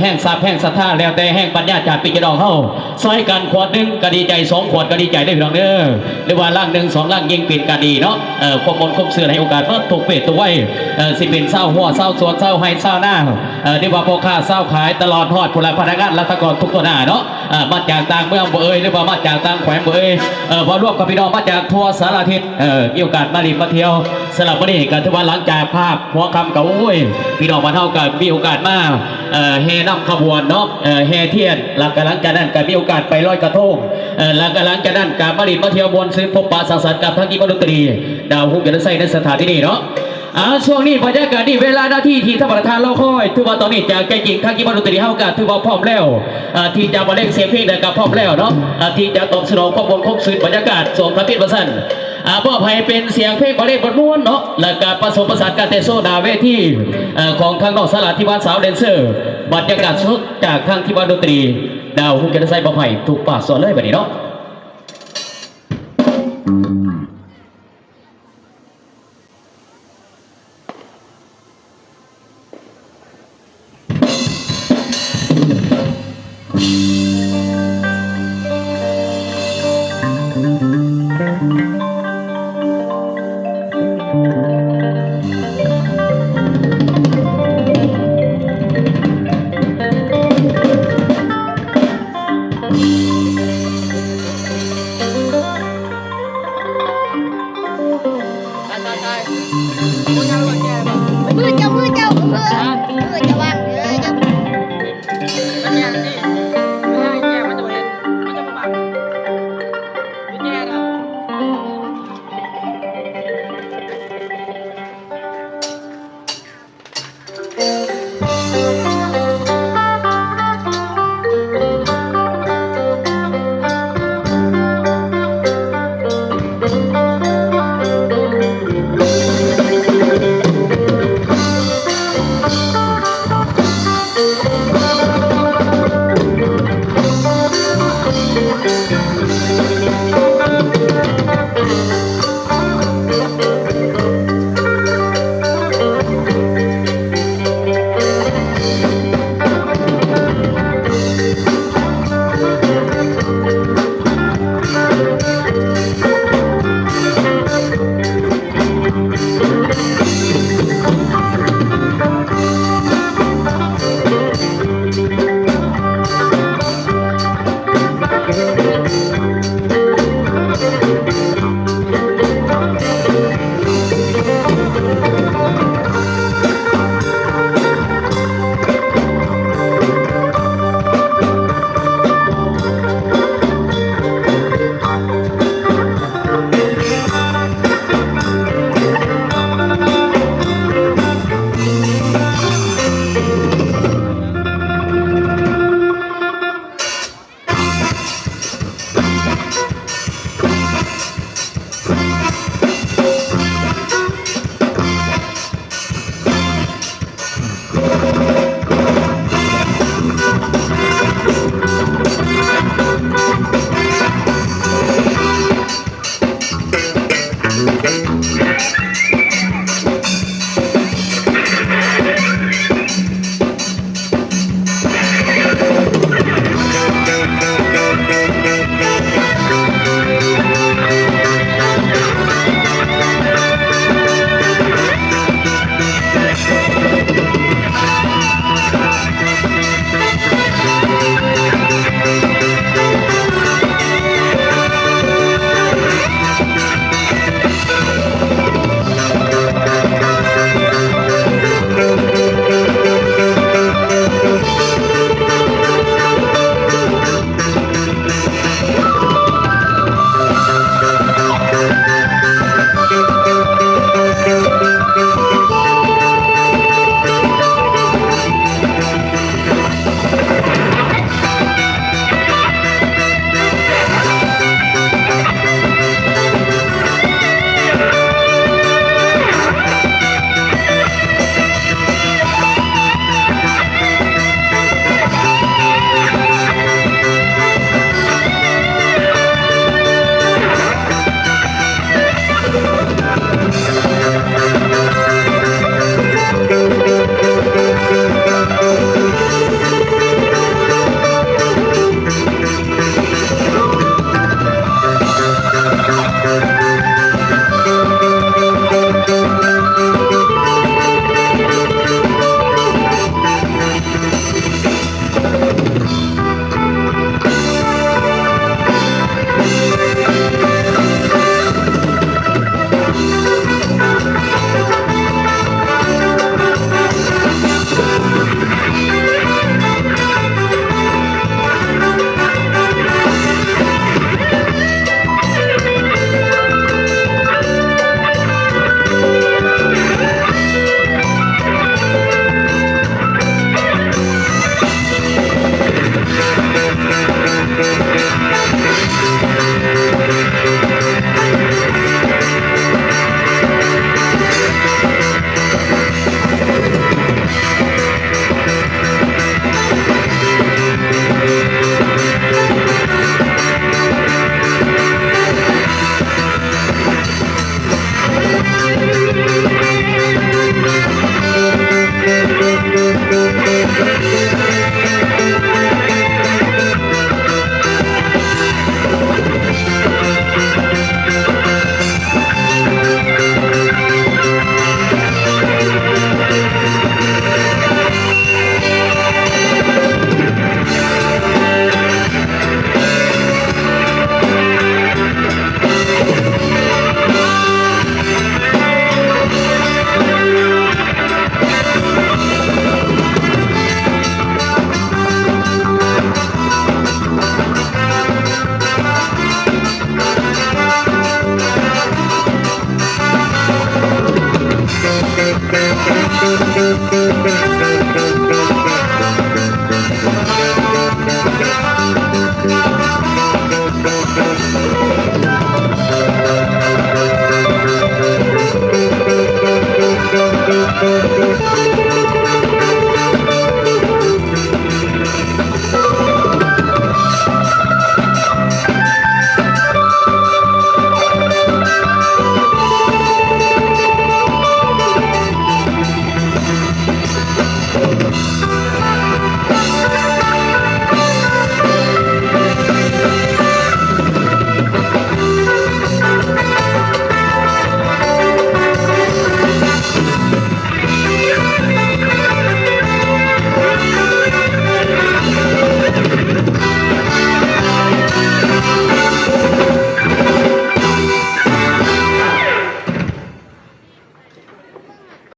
แห้งซับแห้งสัทธาแล้วแต่แห้งปัญญาจากปีกระดองเข้าซอยกันขวดหนึ่งก็ดีใจ2 ขวดก็ดีใจได้พี่น้องเด้อหรือว่าล่าง1 2ล่างยิงเป็นการดีเนาะความมนความเสื่อให้โอกาสว่าถูกเปรตตัวไว้สิเป็นเศร้าหัวเศร้าสวนเศร้าให้เศร้าหน้าเรียกว่าพ่อค้าเศร้าขายตลอดทอดพลพนักงานรัฐกรทุกตัวหน้าเนาะมาจากต่างเมืองบ่เอ่ยหรือว่ามาจากต่างแขวงบ่เอ่ยพอร่วมกับพี่น้องมาจากทั่วสารทิศมีโอกาสมาดิมาเที่ยวสลับประเดี๋ยวกันถือว่าหลังจากภาพหัวคำเก่าโอ้ยพี่น้องมาเท่ากันมีโอกาสมาแห่นำขบวนเนาะแห่เทียนหลังจากนั้นก็มีโอกาสไปลอยกระทงหลังจากนั้นการมาดิมาเที่ยวบนซื้อพบปะสังสรรค์กับทั้งกีฬาดนตรีดาวหุ้มกันใส่ในสถานที่นี้เนาะช่วงนี้บรรยากาศนี่เวลาหน้าที่ที่ท่านประธานเราคอยถือว่าตอนนี้จากใจจริงทั้งกีฬาดนตรีเฮากันถือว่าพร้อมแล้วที่จะมาเล่นเสียงเพลงได้กับพร้อมแล้วเนาะที่จะตอบสนองความบนคมสื่อบรรยากาศส่งพระพิษประสันมอบให้เป็นเสียงเพลงบรรเลงบทม้วนเนาะและการผสมผสานการเตะโซดาเวทีของทางนอกสลาที่บ้านสาวแดนเซอร์บรรยากาศสดจากทางที่บ้านดนตรีดาวหุ้มกันใส่บอมไผ่ถูกปากสอนเลยแบบนี้เนาะมือเจ้าว่างเจ้า เ